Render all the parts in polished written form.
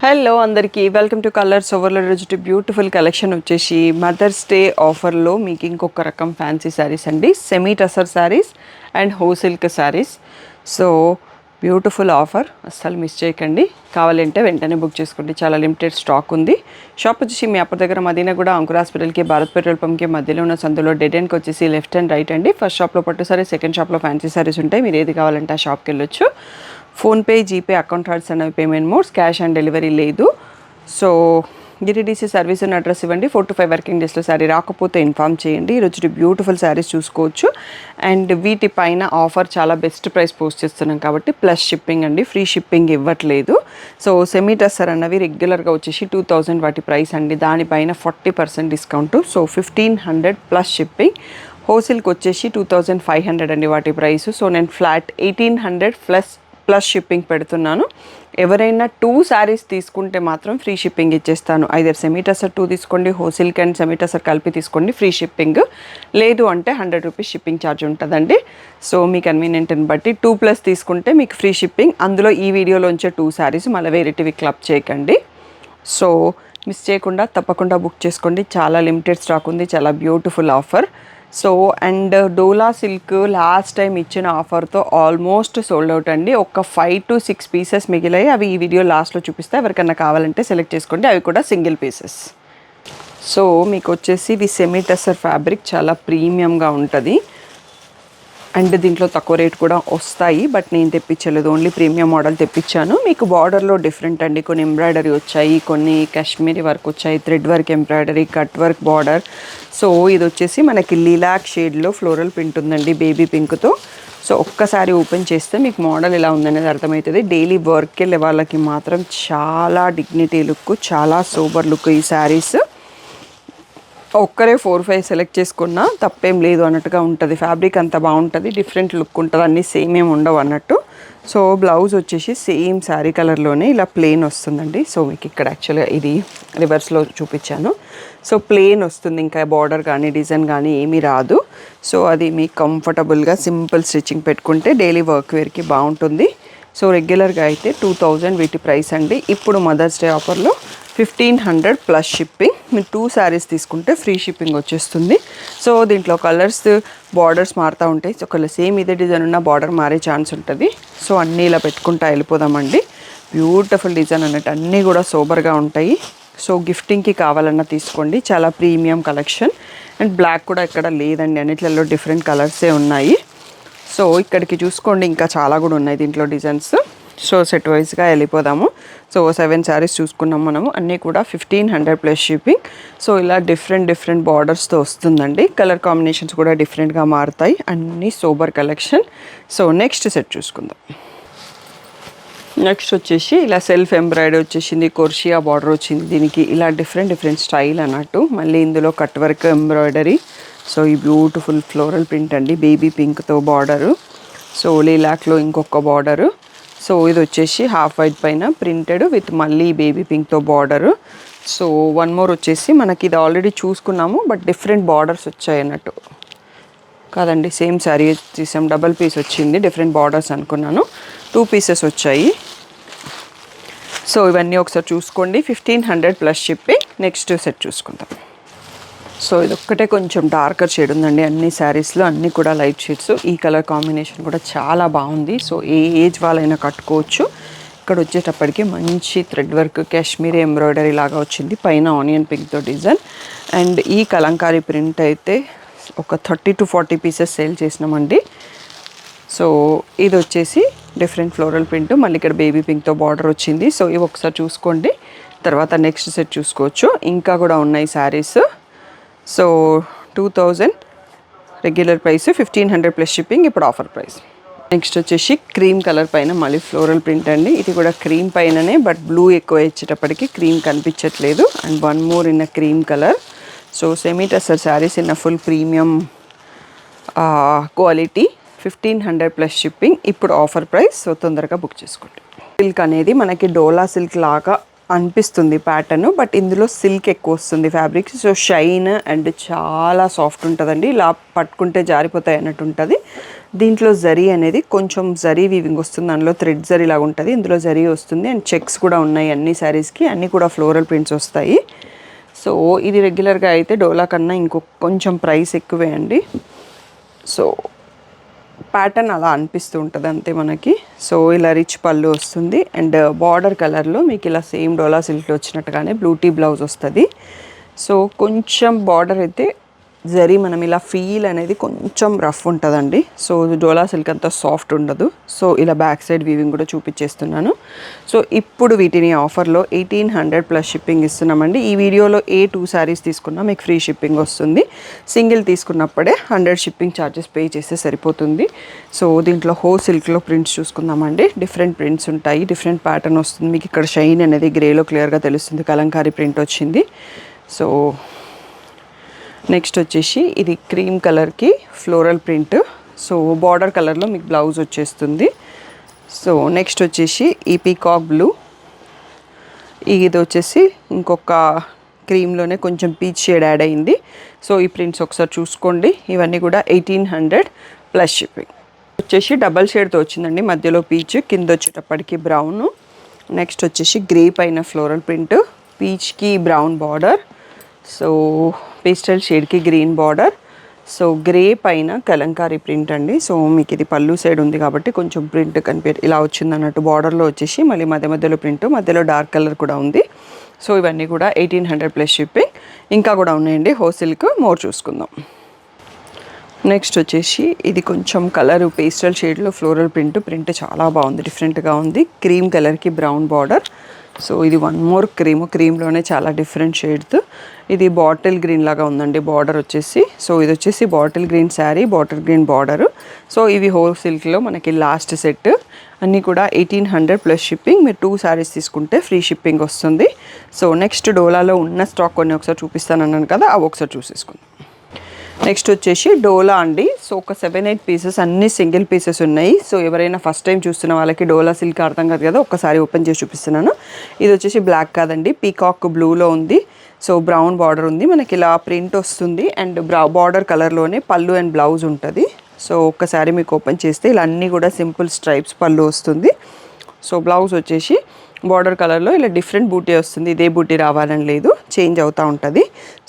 Hello అందరికీ welcome to colours overload. రోజు beautiful collection వచ్చేసి మదర్స్ డే ఆఫర్లో మీకు ఇంకొక రకం ఫ్యాన్సీ శారీస్ అండి. సెమీ టసర్ శారీస్ అండ్ హోసిల్క్ శారీస్. సో బ్యూటిఫుల్ ఆఫర్, అస్సలు మిస్ చేయకండి. కావాలంటే వెంటనే బుక్ చేసుకోండి, చాలా లిమిటెడ్ స్టాక్ ఉంది. షాప్ వచ్చేసి మీ అప్పటి దగ్గర మదీనా కూడా అంకుర్ హాస్పిటల్కి భారత్ పెట్రోల్ పంప్కి మధ్యలో ఉన్న సందులో డెడ్ ఎండ్కి వచ్చేసి లెఫ్ట్ అండ్ రైట్ అండి. ఫస్ట్ షాప్లో పట్టు సారీ, సెకండ్ షాప్లో ఫ్యాన్సీ శారీస్ ఉంటాయి. మీరు ఏది కావాలంటే ఆ షాప్కి వెళ్ళొచ్చు. ఫోన్పే, జీపే, అకౌంట్ ట్రాన్స్ఫర్ అనేవి payment modes, cash on delivery లేదు. సో డిటీడీసీ సర్వీస్ అని అడ్రస్ ఇవ్వండి. 4 to 5 వర్కింగ్ డేస్లో శారీ రాకపోతే ఇన్ఫామ్ చేయండి. ఈరోజు బ్యూటిఫుల్ శారీస్ చూసుకోవచ్చు. అండ్ వీటి పైన ఆఫర్ చాలా బెస్ట్ ప్రైస్ పోస్ట్ చేస్తున్నాం కాబట్టి ప్లస్ షిప్పింగ్ అండి, ఫ్రీ షిప్పింగ్ ఇవ్వట్లేదు. సో సెమీ టసర్ అన్నవి రెగ్యులర్గా వచ్చేసి 2000 వాటి ప్రైస్ అండి, దానిపైన 40% డిస్కౌంట్. So 1500 plus shipping. హోల్సేల్కి వచ్చేసి 2500 అండి వాటి ప్రైస్. సో నేను ఫ్లాట్ 1800 ప్లస్ షిప్పింగ్ పెడుతున్నాను. ఎవరైనా 2 శారీస్ తీసుకుంటే మాత్రం ఫ్రీ షిప్పింగ్ ఇచ్చేస్తాను. ఐదర్ సెమీ టసర్ 2 తీసుకోండి, హోల్సేల్క్ అండ్ సెమీ టసర్ కలిపి తీసుకోండి, ఫ్రీ షిప్పింగ్. లేదు అంటే 100 రూపీస్ షిప్పింగ్ ఛార్జ్ ఉంటుందండి. సో మీ కన్వీనియంట్ని బట్టి 2+ తీసుకుంటే మీకు ఫ్రీ షిప్పింగ్. అందులో ఈ వీడియోలోంచే 2 శారీస్, మళ్ళీ వేరేటివి క్లబ్ చేయకండి. సో మిస్ చేయకుండా తప్పకుండా బుక్ చేసుకోండి. చాలా లిమిటెడ్ స్టాక్ ఉంది, చాలా beautiful offer. So and dola silk last time ఇచ్చిన ఆఫర్తో ఆల్మోస్ట్ సోల్డ్ అవుట్ అండి. ఒక 5 to 6 పీసెస్ మిగిలాయి. అవి ఈ వీడియో లాస్ట్లో చూపిస్తే ఎవరికన్నా కావాలంటే సెలెక్ట్ చేసుకోండి. అవి కూడా సింగిల్ పీసెస్. సో మీకు వచ్చేసి ఇది సెమీ టసర్ ఫ్యాబ్రిక్, చాలా ప్రీమియంగా ఉంటుంది. అండ్ దీంట్లో తక్కువ రేట్ కూడా వస్తాయి, బట్ నేను తెప్పించలేదు, ఓన్లీ ప్రీమియం మోడల్ తెప్పించాను. మీకు బార్డర్లో డిఫరెంట్ అండి, కొన్ని ఎంబ్రాయిడరీ వచ్చాయి, కొన్ని కాశ్మీరీ వర్క్ వచ్చాయి, thread work embroidery, cut work border. So ఇది వచ్చేసి మనకి లిలాక్ షేడ్లో ఫ్లోరల్ ప్రింట్ ఉందండి, బేబీ పింక్తో. సో ఒక్కసారి ఓపెన్ చేస్తే మీకు మోడల్ ఎలా ఉందనేది అర్థమవుతుంది. డైలీ వర్క్ వెళ్ళే వాళ్ళకి మాత్రం చాలా డిగ్నిటీ లుక్, చాలా సూపర్ లుక్ ఈ శారీస్. ఒక్కరే 4-5 సెలెక్ట్ చేసుకున్నా తప్పేం లేదు అన్నట్టుగా ఉంటుంది. ఫ్యాబ్రిక్ అంత బాగుంటుంది, డిఫరెంట్ లుక్ ఉంటుంది, అన్నీ సేమ్ ఏమి ఉండవు అన్నట్టు. సో బ్లౌజ్ వచ్చేసి సేమ్ శారీ కలర్లోనే ఇలా ప్లెయిన్ వస్తుందండి. సో మీకు ఇక్కడ యాక్చువల్గా ఇది రివర్స్లో చూపించాను. సో ప్లెయిన్ వస్తుంది, ఇంకా బార్డర్ కానీ డిజైన్ కానీ ఏమీ రాదు. సో అది మీకు కంఫర్టబుల్గా సింపుల్ స్టిచ్చింగ్ పెట్టుకుంటే డైలీ వర్క్ వేర్కి బాగుంటుంది. సో రెగ్యులర్గా అయితే 2000 వీటి ప్రైస్ అండి. ఇప్పుడు మదర్స్ డే ఆఫర్లో 1500 ప్లస్ షిప్పింగ్. మీరు 2 శారీస్ తీసుకుంటే ఫ్రీ షిప్పింగ్ వచ్చేస్తుంది. సో దీంట్లో కలర్స్, బార్డర్స్ మారుతూ ఉంటాయి. సో ఒకవేళ సేమ్ ఇదే డిజైన్ ఉన్న బార్డర్ మారే ఛాన్స్ ఉంటుంది. సో అన్నీ ఇలా పెట్టుకుంటా వెళ్ళిపోదామండి. బ్యూటిఫుల్ డిజైన్ అన్నట్టు, అన్నీ కూడా సోబర్గా ఉంటాయి. సో గిఫ్టింగ్కి కావాలన్నా తీసుకోండి, చాలా ప్రీమియం కలెక్షన్. అండ్ బ్లాక్ కూడా ఇక్కడ లేదండి, అన్నిట్లలో డిఫరెంట్ కలర్సే ఉన్నాయి. సో ఇక్కడికి చూసుకోండి, ఇంకా చాలా కూడా ఉన్నాయి దీంట్లో డిజైన్స్. సో సెట్ వైజ్గా వెళ్ళిపోదాము. సో 7 శారీస్ చూసుకున్నాం మనము, అన్నీ కూడా 1500 ప్లస్ షిప్పింగ్. సో ఇలా డిఫరెంట్ బార్డర్స్తో వస్తుందండి. కలర్ కాంబినేషన్స్ కూడా డిఫరెంట్గా మారుతాయి, అన్నీ sober collection. So next set చూసుకుందాం. నెక్స్ట్ వచ్చేసి ఇలా సెల్ఫ్ ఎంబ్రాయిడరీ వచ్చేసింది, కొర్షియా బార్డర్ వచ్చింది దీనికి. ఇలా డిఫరెంట్ స్టైల్ అన్నట్టు. మళ్ళీ ఇందులో కట్ వర్క్ ఎంబ్రాయిడరీ. సో ఈ బ్యూటిఫుల్ ఫ్లోరల్ ప్రింట్ అండి, బేబీ పింక్తో బార్డరు. సో లీలాక్లో ఇంకొక బార్డరు. సో ఇది వచ్చేసి హాఫ్ వైట్ పైన ప్రింటెడ్ విత్ మళ్ళీ బేబీ పింక్తో బార్డరు. సో వన్ మోర్ వచ్చేసి మనకి ఇది ఆల్రెడీ చూసుకున్నాము, బట్ డిఫరెంట్ బార్డర్స్ వచ్చాయి అన్నట్టు కాదండి, సేమ్ శారీ తీసాం, డబల్ పీస్ వచ్చింది, డిఫరెంట్ బార్డర్స్ అనుకున్నాను. 2 పీసెస్ వచ్చాయి. సో ఇవన్నీ ఒకసారి చూసుకోండి, 1500 ప్లస్ షిప్పింగ్. నెక్స్ట్ సెట్ చూసుకుందాం. సో ఇది ఒక్కటే కొంచెం డార్కర్ షేడ్ ఉందండి అన్ని శారీస్లో, అన్నీ కూడా లైట్ షేడ్స్. ఈ కలర్ కాంబినేషన్ కూడా చాలా బాగుంది. సో ఏ ఏజ్ వాళ్ళైనా కట్టుకోవచ్చు. ఇక్కడ వచ్చేటప్పటికి మంచి థ్రెడ్ వర్క్ కాశ్మీరీ ఎంబ్రాయిడరీ లాగా వచ్చింది, పైన ఆనియన్ పింక్తో డిజైన్. అండ్ ఈ కలంకారీ ప్రింట్ అయితే ఒక 30 to 40 పీసెస్ సేల్ చేసినామండి. సో ఇది వచ్చేసి డిఫరెంట్ ఫ్లోరల్ ప్రింట్, మళ్ళీ ఇక్కడ బేబీ పింక్తో బార్డర్ వచ్చింది. సో ఇవి ఒకసారి చూసుకోండి, తర్వాత నెక్స్ట్ సెట్ చూసుకోవచ్చు. ఇంకా కూడా ఉన్నాయి saris. So 2000 regular price, 1500 plus shipping, ఇప్పుడు ఆఫర్ ప్రైస్. నెక్స్ట్ వచ్చేసి క్రీమ్ కలర్ పైన మళ్ళీ ఫ్లోరల్ ప్రింట్ అండి. ఇది కూడా క్రీమ్ పైననే, బట్ బ్లూ ఎక్కువ ఇచ్చేటప్పటికి క్రీమ్ కనిపించట్లేదు. And one more in a cream colour. So semi tussar saris in a full premium quality, 1500 plus shipping, ఇప్పుడు ఆఫర్ ప్రైస్. సో తొందరగా బుక్ చేసుకోండి. సిల్క్ అనేది మనకి డోలా సిల్క్ లాగా అనిపిస్తుంది ప్యాటర్న్, బట్ ఇందులో సిల్క్ ఎక్కువ వస్తుంది ఫ్యాబ్రిక్. సో షైన్ అండ్ చాలా సాఫ్ట్ ఉంటుందండి. ఇలా పట్టుకుంటే జారిపోతాయి అన్నట్టు ఉంటుంది. దీంట్లో జరీ అనేది కొంచెం జరీ వీవింగ్ వస్తుంది, అందులో థ్రెడ్ జరీ లాగా ఉంటుంది, ఇందులో జరీ వస్తుంది అండ్ చెక్స్ కూడా ఉన్నాయి అన్ని శారీస్కి. అన్నీ కూడా ఫ్లోరల్ ప్రింట్స్ వస్తాయి. సో ఇది రెగ్యులర్గా అయితే డోలా కన్నా కొంచెం ప్రైస్ ఎక్కువే అండి. సో ప్యాటర్న్ అలా అనిపిస్తూ ఉంటుంది అంతే మనకి. సో ఇలా రిచ్ పళ్ళు వస్తుంది అండ్ బార్డర్ కలర్లో మీకు ఇలా సేమ్ డోలా సిల్క్లో వచ్చినట్టుగానే బ్లూటీ బ్లౌజ్ వస్తుంది. సో కొంచెం బార్డర్ అయితే జరీ మనం ఇలా ఫీల్ అనేది కొంచెం రఫ్ ఉంటుందండి. సో డోలా సిల్క్ అంతా సాఫ్ట్ ఉండదు. సో ఇలా బ్యాక్ సైడ్ వీవింగ్ కూడా చూపించేస్తున్నాను. సో ఇప్పుడు వీటిని ఆఫర్లో 1800 ప్లస్ షిప్పింగ్ ఇస్తున్నామండి. ఈ వీడియోలో ఏ 2 శారీస్ తీసుకున్నా మీకు ఫ్రీ షిప్పింగ్ వస్తుంది. సింగిల్ తీసుకున్నప్పుడే 100 షిప్పింగ్ ఛార్జెస్ పే చేస్తే సరిపోతుంది. సో దీంట్లో హో సిల్క్లో ప్రింట్స్ చూసుకుందామండి. డిఫరెంట్ ప్రింట్స్ ఉంటాయి, డిఫరెంట్ ప్యాటర్న్ వస్తుంది. మీకు ఇక్కడ షైన్ అనేది గ్రేలో క్లియర్గా తెలుస్తుంది, కలంకారీ ప్రింట్ వచ్చింది. సో నెక్స్ట్ వచ్చేసి ఇది క్రీమ్ కలర్కి ఫ్లోరల్ ప్రింట్. సో బార్డర్ కలర్లో మీకు బ్లౌజ్ వచ్చేస్తుంది. సో నెక్స్ట్ వచ్చేసి ఈ పీకాక్ బ్లూ, ఇది వచ్చేసి ఇంకొక క్రీమ్లోనే కొంచెం పీచ్ షేడ్ యాడ్ అయింది. సో ఈ ప్రింట్స్ ఒకసారి చూసుకోండి. ఇవన్నీ కూడా 1800 ప్లస్ షిప్పింగ్. వచ్చేసి డబల్ షేడ్తో వచ్చిందండి, మధ్యలో పీచ్, కింద వచ్చేటప్పటికి బ్రౌన్. నెక్స్ట్ వచ్చేసి గ్రే పైన ఫ్లోరల్ ప్రింట్, పీచ్కి బ్రౌన్ బార్డర్, సో పేస్టల్ షేడ్కి గ్రీన్ బార్డర్. సో గ్రే పైన కలంకారీ ప్రింట్ అండి. సో మీకు ఇది పళ్ళు సైడ్ ఉంది కాబట్టి కొంచెం ప్రింట్ ఇలా వచ్చింది అన్నట్టు. బార్డర్లో వచ్చేసి మళ్ళీ మధ్యలో ప్రింట్, మధ్యలో డార్క్ కలర్ కూడా ఉంది. సో ఇవన్నీ కూడా 1800 ప్లస్ షిప్పింగ్. ఇంకా కూడా ఉన్నాయండి హోల్సేల్కి, మోర్ చూసుకుందాం. నెక్స్ట్ వచ్చేసి ఇది కొంచెం కలర్ పేస్టల్ షేడ్లో ఫ్లోరల్ ప్రింట్ చాలా బాగుంది, డిఫరెంట్గా ఉంది. క్రీమ్ కలర్కి బ్రౌన్ బార్డర్. సో ఇది వన్ మోర్ క్రీమ్లోనే చాలా డిఫరెంట్ షేడ్స్. ఇది బాటిల్ గ్రీన్ లాగా ఉందండి బార్డర్ వచ్చేసి. సో ఇది వచ్చేసి bottle green sari, bottle green border. So ఇవి హోల్ సిల్క్లో మనకి లాస్ట్ సెట్. అన్నీ కూడా 1800 ప్లస్ షిప్పింగ్. మీరు 2 శారీస్ తీసుకుంటే ఫ్రీ షిప్పింగ్ వస్తుంది. సో నెక్స్ట్ డోలాలో ఉన్న స్టాక్ కొన్ని ఒకసారి చూపిస్తాను అన్నాను కదా, అవి ఒకసారి చూసేసుకుందాం. నెక్స్ట్ వచ్చేసి డోలా అండి. సో ఒక 7-8 పీసెస్ అన్ని సింగిల్ పీసెస్ ఉన్నాయి. సో ఎవరైనా ఫస్ట్ టైం చూస్తున్న వాళ్ళకి డోలా సిల్క్ అర్థం కాదు కదా, ఒక్కసారి ఓపెన్ చేసి చూపిస్తున్నాను. ఇది వచ్చేసి బ్లాక్ కాదండి, పీకాక్ బ్లూలో ఉంది. సో బ్రౌన్ బార్డర్ ఉంది, మనకి ఇలా ప్రింట్ వస్తుంది అండ్ బార్డర్ కలర్లోనే పళ్ళు అండ్ బ్లౌజ్ ఉంటుంది. సో ఒక్కసారి మీకు ఓపెన్ చేస్తే ఇలా అన్నీ కూడా సింపుల్ స్ట్రైప్స్ పళ్ళు వస్తుంది. సో బ్లౌజ్ వచ్చేసి బార్డర్ కలర్లో ఇలా డిఫరెంట్ బూటీ వస్తుంది. ఇదే బూటీ రావాలని లేదు, చేంజ్ అవుతూ ఉంటుంది.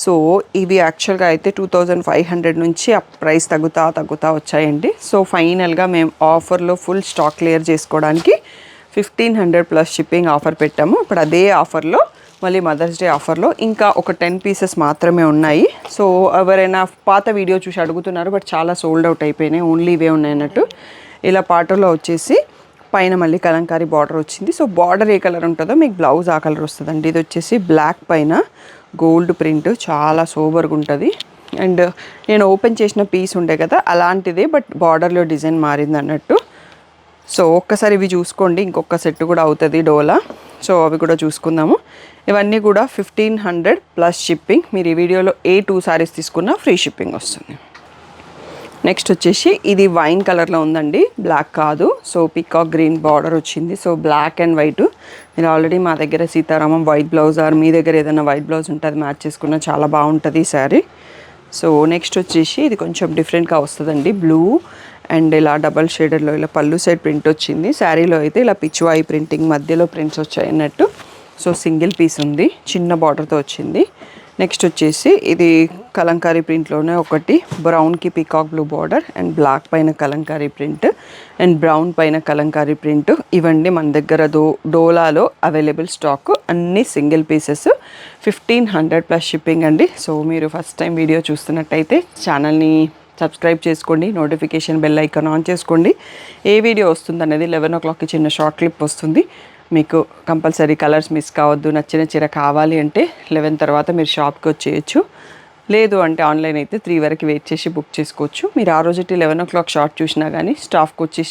సో ఇవి యాక్చువల్గా అయితే 2500 నుంచి ఆ ప్రైస్ తగ్గుతా వచ్చాయండి. సో ఫైనల్గా మేము ఆఫర్లో ఫుల్ స్టాక్ క్లియర్ చేసుకోవడానికి 1500 ప్లస్ షిప్పింగ్ ఆఫర్ పెట్టాము. ఇప్పుడు అదే ఆఫర్లో మళ్ళీ మదర్స్ డే ఆఫర్లో ఇంకా ఒక 10 పీసెస్ మాత్రమే ఉన్నాయి. సో ఎవరైనా పాత వీడియో చూసి అడుగుతున్నారు, బట్ చాలా సోల్డ్ అవుట్ అయిపోయినాయి, ఓన్లీ ఇవే ఉన్నాయి అన్నట్టు. ఇలా పాటలో వచ్చేసి పైన మళ్ళీ కలంకారీ బార్డర్ వచ్చింది. సో బార్డర్ ఏ కలర్ ఉంటుందో మీకు బ్లౌజ్ ఆ కలర్ వస్తుందండి. ఇది వచ్చేసి బ్లాక్ పైన గోల్డ్ ప్రింట్, చాలా సోబర్గా ఉంటుంది. అండ్ నేను ఓపెన్ చేసిన పీస్ ఉండే కదా అలాంటిదే, బట్ బార్డర్లో డిజైన్ మారింది అన్నట్టు. సో ఒక్కసారి ఇవి చూసుకోండి, ఇంకొక సెట్ కూడా అవుతుంది డోలా. సో అవి కూడా చూసుకుందాము. ఇవన్నీ కూడా 1500 ప్లస్ షిప్పింగ్. మీరు ఈ వీడియోలో ఏ 2 శారీస్ తీసుకున్నా ఫ్రీ షిప్పింగ్ వస్తుంది. నెక్స్ట్ వచ్చేసి ఇది వైన్ కలర్లో ఉందండి, బ్లాక్ కాదు. సో పీకాక్ గ్రీన్ బార్డర్ వచ్చింది. So black and white. మీరు ఆల్రెడీ మా దగ్గర సీతారామం వైట్ బ్లౌజ్ ఆర్ మీ దగ్గర ఏదైనా వైట్ బ్లౌజ్ ఉంటే అది మ్యాచ్ చేసుకున్న చాలా బాగుంటుంది ఈ శారీ. సో నెక్స్ట్ వచ్చేసి ఇది కొంచెం డిఫరెంట్గా వస్తుందండి, బ్లూ అండ్ ఇలా డబల్ షేడర్లో ఇలా పళ్ళు సైడ్ ప్రింట్ వచ్చింది. శారీలో అయితే ఇలా పిచ్వాయి ప్రింటింగ్ మధ్యలో ప్రింట్స్ వచ్చాయి అన్నట్టు. సో సింగిల్ పీస్ ఉంది, చిన్న బార్డర్తో వచ్చింది. నెక్స్ట్ వచ్చేసి ఇది కలంకారీ ప్రింట్లోనే ఒకటి, బ్రౌన్కి peacock blue border and black పైన కలంకారీ ప్రింట్ అండ్ బ్రౌన్ పైన కలంకారీ ప్రింట్. ఇవన్నీ మన దగ్గర డోలాలో అవైలబుల్ స్టాక్, అన్నీ సింగిల్ పీసెస్. 1500 ప్లస్ షిప్పింగ్ అండి. సో మీరు ఫస్ట్ టైం వీడియో చూస్తున్నట్టయితే ఛానల్ని సబ్స్క్రైబ్ చేసుకోండి, నోటిఫికేషన్ బెల్ ఐకాన్ ఆన్ చేసుకోండి. ఏ వీడియో వస్తుంది అనేది 11 o'clockకి చిన్న షార్ట్ క్లిప్ వస్తుంది. మీకు కంపల్సరీ కలర్స్ మిస్ కావద్దు. నచ్చిన చీర కావాలి అంటే 11 తర్వాత మీరు షాప్కి వచ్చేయచ్చు. లేదు అంటే ఆన్లైన్ అయితే 3 వరకు వెయిట్ చేసి బుక్ చేసుకోవచ్చు. మీరు ఆ రోజు 11 o'clock షార్ట్ చూసినా కానీ షాప్కి వచ్చి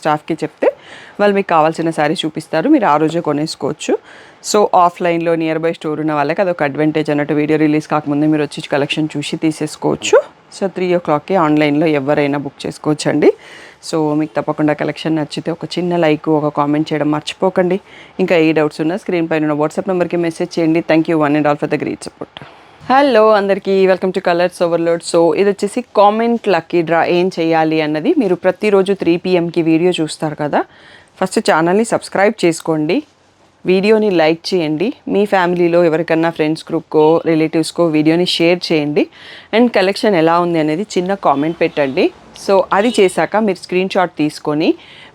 స్టాఫ్కి చెప్తే వాళ్ళు మీకు కావాల్సిన శారీ చూపిస్తారు, మీరు ఆ రోజే కొనేసుకోవచ్చు. సో ఆఫ్లైన్లో నియర్ బై స్టోర్ ఉన్న వాళ్ళకి అదొక అడ్వాంటేజ్ అన్నట్టు. వీడియో రిలీజ్ కాకముందే మీరు వచ్చి కలెక్షన్ చూసి తీసేసుకోవచ్చు. సో 3 o'clockకి ఆన్లైన్లో ఎవరైనా బుక్ చేసుకోవచ్చండి. సో మీకు తప్పకుండా కలెక్షన్ నచ్చితే ఒక చిన్న లైక్, ఒక కామెంట్ చేయడం మర్చిపోకండి. ఇంకా ఏ డౌట్స్ ఉన్నా స్క్రీన్ పైన ఉన్న వాట్సాప్ నెంబర్కి మెసేజ్ చేయండి. Thank you one and all for the great support. Hello అందరికీ, welcome to colours overload. So ఇది వచ్చేసి కామెంట్ లక్కీ డ్రా ఏం చేయాలి అన్నది. మీరు ప్రతిరోజు 3 PMకి వీడియో చూస్తారు కదా, ఫస్ట్ ఛానల్ని సబ్స్క్రైబ్ చేసుకోండి, వీడియోని లైక్ చేయండి, మీ ఫ్యామిలీలో ఎవరికన్నా ఫ్రెండ్స్ గ్రూప్కో రిలేటివ్స్కో వీడియోని షేర్ చేయండి, అండ్ కలెక్షన్ ఎలా ఉంది అనేది చిన్న కామెంట్ పెట్టండి. సో అది చేశాక మీరు స్క్రీన్ షాట్ తీసుకొని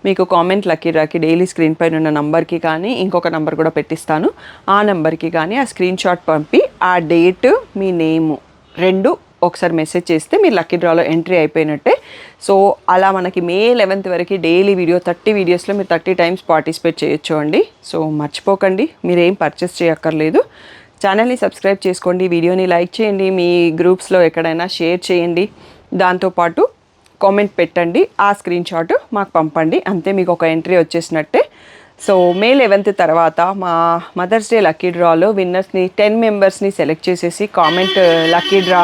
మీకు కామెంట్ లక్కీ డ్రాకి డైలీ స్క్రీన్ పైన ఉన్న నంబర్కి కానీ ఇంకొక నంబర్ కూడా పెట్టిస్తాను, ఆ నెంబర్కి కానీ ఆ స్క్రీన్ షాట్ పంపి ఆ డేట్ మీ నేము 2 ఒకసారి మెసేజ్ చేస్తే మీరు లక్కీ డ్రాలో ఎంట్రీ అయిపోయినట్టే. సో అలా మనకి మే 11th వరకు డైలీ వీడియో 30 వీడియోస్లో మీరు 30 టైమ్స్ పార్టిసిపేట్ చేయొచ్చు అండి. సో మర్చిపోకండి, మీరేం పర్చేస్ చేయక్కర్లేదు, ఛానల్ని సబ్స్క్రైబ్ చేసుకోండి, వీడియోని లైక్ చేయండి, మీ గ్రూప్స్లో ఎక్కడైనా షేర్ చేయండి, దాంతోపాటు కామెంట్ పెట్టండి, ఆ స్క్రీన్ షాట్ మాకు పంపండి, అంతే మీకు ఒక ఎంట్రీ వచ్చేసినట్టే. సో మే 11th తర్వాత మా మదర్స్ డే లక్కీ డ్రాలో విన్నర్స్ని 10 మెంబర్స్ని సెలెక్ట్ చేసేసి, కామెంట్ లక్కీ డ్రా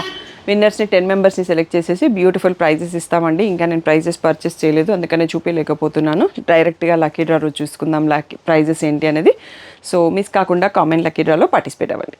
విన్నర్స్ని 10 మెంబర్స్ని సెలెక్ట్ చేసేసి బ్యూటిఫుల్ ప్రైజెస్ ఇస్తామండి. ఇంకా నేను ప్రైజెస్ పర్చేస్ చేయలేదు, అందుకనే చూపించలేకపోతున్నాను. డైరెక్ట్గా లక్కీ డ్రా రోజు చూసుకుందాం ప్రైజెస్ ఏంటి అనేది. సో మిస్ కాకుండా కామెంట్ లక్కీ డ్రాలో పార్టిసిపేట్ అవ్వండి.